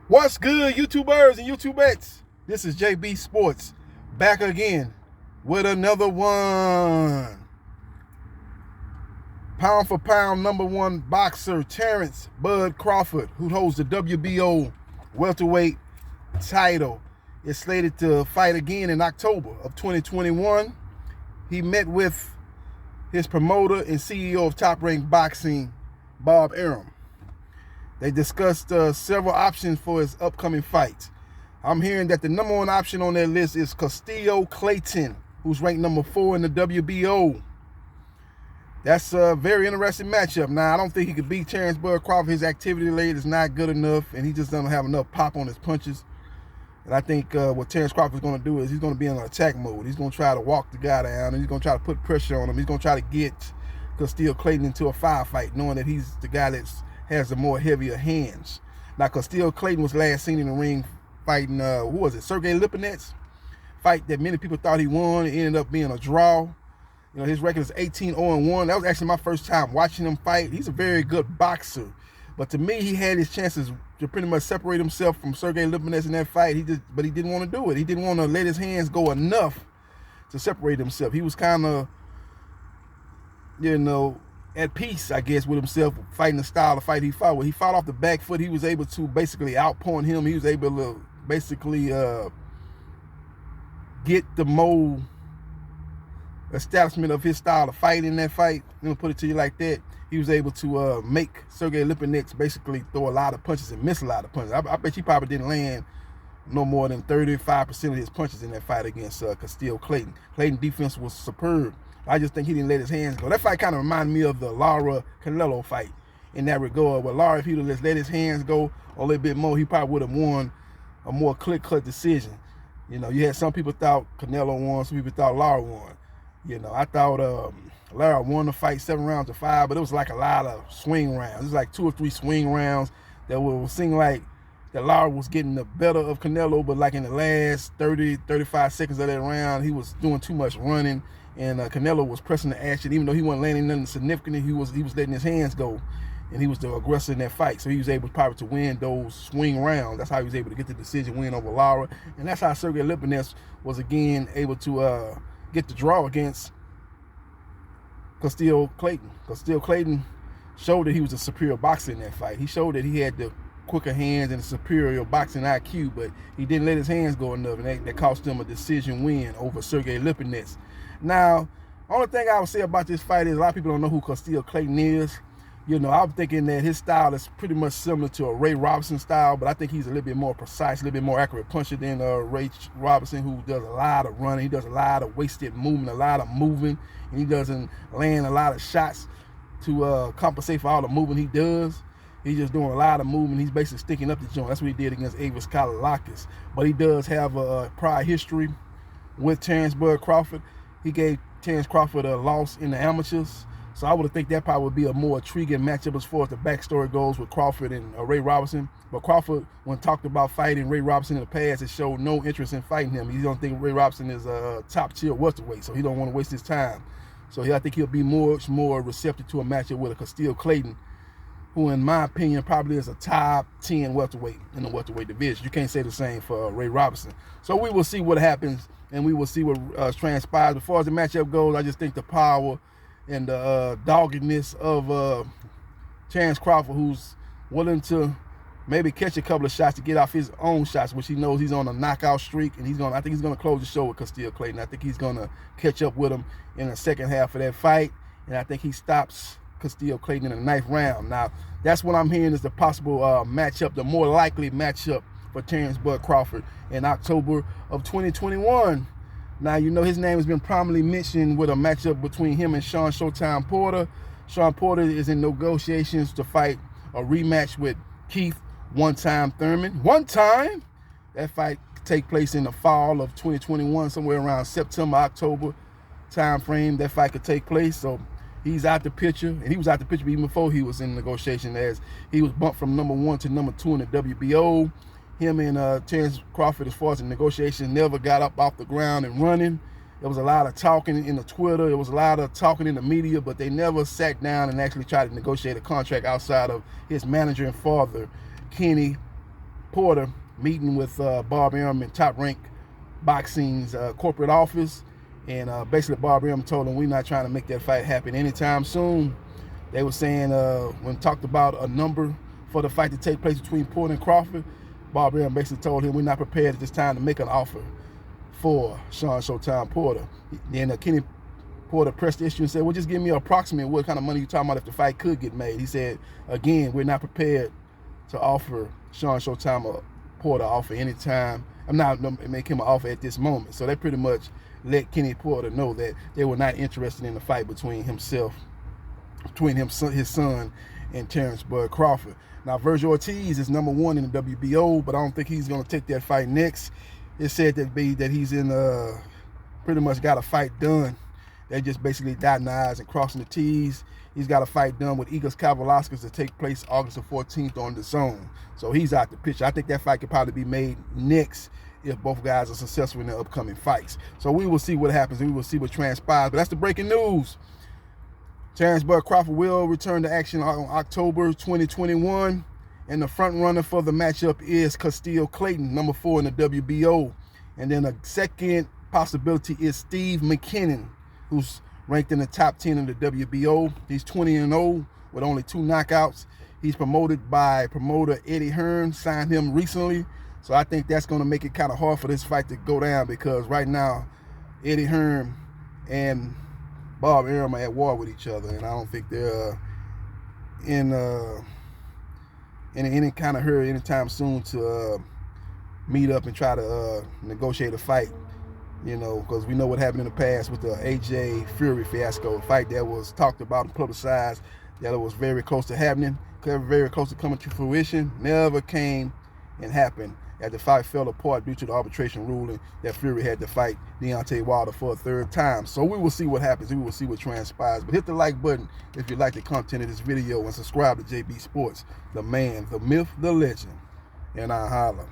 What's good, YouTubers and YouTubettes? This is JBsports back again with another one. Pound for pound #1 boxer Terrence Bud Crawford, who holds the WBO welterweight title, is slated to fight again in October of 2021. He met with his promoter and CEO of Top Rank Boxing, Bob Arum. They discussed several options for his upcoming fights. I'm hearing that the #1 option on their list is Custio Clayton, who's ranked #4 in the WBO. That's a very interesting matchup. Now, I don't think he could beat Terrence Bud Crawford. His activity rate is not good enough, and he just doesn't have enough pop on his punches. And I think what Terrence Crawford's going to do is he's going to be in an attack mode. He's going to try to walk the guy down, and he's going to try to put pressure on him. He's going to try to get Custio Clayton into a firefight, knowing that he's the guy that has the more heavier hands. Now, Custio Clayton was last seen in the ring fighting, who was it, Sergey Lipinets? Fight that many people thought he won. It ended up being a draw. You know, his record is 18-0-1. That was actually my first time watching him fight. He's a very good boxer. But to me, he had his chances to pretty much separate himself from Sergey Lipinets in that fight. But he didn't want to do it. He didn't want to let his hands go enough to separate himself. He was kind of, at peace, I guess, with himself, fighting the style of fight he fought with. He fought off the back foot. He was able to basically outpoint him. He was able to basically get the more establishment of his style of fight in that fight. Put it to you like that. He was able to make Sergey Lipinets basically throw a lot of punches and miss a lot of punches. I bet he probably didn't land no more than 35% of his punches in that fight against Custio Clayton. Clayton's defense was superb. I just think he didn't let his hands go. That fight kind of reminded me of the Lara Canelo fight in that regard. Where Lara, if he would have let his hands go a little bit more, he probably would have won a more clear-cut decision. You had some people thought Canelo won, some people thought Lara won. I thought Lara won the fight 7 rounds to 5, but it was like a lot of swing rounds. It was like 2 or 3 swing rounds that would seem like that Lara was getting the better of Canelo, but like in the last 30, 35 seconds of that round, he was doing too much running, and Canelo was pressing the action. Even though he wasn't landing nothing significant, he was letting his hands go, and he was the aggressor in that fight. So he was able probably to win those swing rounds. That's how he was able to get the decision win over Lara, and that's how Sergey Lipinets was again able to get the draw against Custio Clayton. Custio Clayton showed that he was a superior boxer in that fight. He showed that he had the quicker hands and a superior boxing IQ, but he didn't let his hands go enough, and that cost him a decision win over Sergey Lipinets. Now, only thing I would say about this fight is a lot of people don't know who Custio Clayton is. I'm thinking that his style is pretty much similar to a Ray Robinson style, but I think he's a little bit more precise, a little bit more accurate puncher than Ray Robinson, who does a lot of running. He does a lot of wasted movement, a lot of moving, and he doesn't land a lot of shots to compensate for all the movement he does. He's just doing a lot of movement. He's basically sticking up the joint. That's what he did against Avis Kalilakis. But he does have a prior history with Terrence Bud Crawford. He gave Terrence Crawford a loss in the amateurs. So I would think that probably would be a more intriguing matchup as far as the backstory goes with Crawford and Ray Robinson. But Crawford, when talked about fighting Ray Robinson in the past, has showed no interest in fighting him. He don't think Ray Robinson is a top-tier welterweight, so he don't want to waste his time. So I think he'll be much more receptive to a matchup with a Custio Clayton, who in my opinion probably is a top 10 welterweight in the welterweight division. You can't say the same for Ray Robinson. So we will see what happens, and we will see what transpires. As far as the matchup goes, I just think the power and the doggedness of Terrence Crawford, who's willing to maybe catch a couple of shots to get off his own shots, which he knows he's on a knockout streak, and I think he's gonna close the show with Custio Clayton. I think he's gonna catch up with him in the second half of that fight, and I think he stops Custio Clayton in the 9th round. Now, that's what I'm hearing is the possible matchup, the more likely matchup for Terrence Bud Crawford in October of 2021. Now, his name has been prominently mentioned with a matchup between him and Sean Showtime Porter. Sean Porter is in negotiations to fight a rematch with Keith One-Time Thurman. That fight could take place in the fall of 2021, somewhere around September, October time frame. That fight could take place. So he's out the picture, and he was out the picture even before he was in negotiation, as he was bumped from #1 to #2 in the WBO. Him and Terrence Crawford, as far as the negotiations, never got up off the ground and running. There was a lot of talking in the Twitter. There was a lot of talking in the media, but they never sat down and actually tried to negotiate a contract outside of his manager and father, Kenny Porter meeting with Bob Arum in Top Rank Boxing's corporate office, and basically Bob Arum told him, we're not trying to make that fight happen anytime soon. They were saying, when talked about a number for the fight to take place between Porter and Crawford, Bob Arum basically told him, we're not prepared at this time to make an offer for Sean Showtime Porter. Then Kenny Porter pressed the issue and said, well, just give me an approximate what kind of money you're talking about if the fight could get made. He said, again, we're not prepared to offer Sean Showtime Porter offer anytime. I'm not make him an offer at this moment. So they pretty much let Kenny Porter know that they were not interested in the fight between his son, and Terrence Bud Crawford. Now, Virgil Ortiz is #1 in the WBO, but I don't think he's going to take that fight next. It said that he's in pretty much got a fight done. They just basically dotting the I's and crossing the T's. He's got a fight done with Igor Kavalauskas to take place August the 14th on the Zone. So he's out the picture. I think that fight could probably be made next if both guys are successful in their upcoming fights. So we will see what happens, and we will see what transpires. But that's the breaking news. Terrence Bud Crawford will return to action on October 2021. And the front runner for the matchup is Custio Clayton, #4 in the WBO. And then a second possibility is Steve McKinnon, who's ranked in the top 10 in the WBO. He's 20-0 with only 2 knockouts. He's promoted by promoter Eddie Hearn, signed him recently. So I think that's going to make it kind of hard for this fight to go down, because right now Eddie Hearn and Bob Arum are at war with each other, and I don't think they're in any kind of hurry anytime soon to meet up and try to negotiate a fight. You know, because we know what happened in the past with the AJ Fury fiasco, a fight that was talked about and publicized, that it was very close to happening, very close to coming to fruition, never came and happened. As the fight fell apart due to the arbitration ruling that Fury had to fight Deontay Wilder for a 3rd time. So we will see what happens. We will see what transpires. But hit the like button if you like the content of this video, and subscribe to JB Sports, the man, the myth, the legend. And I holla.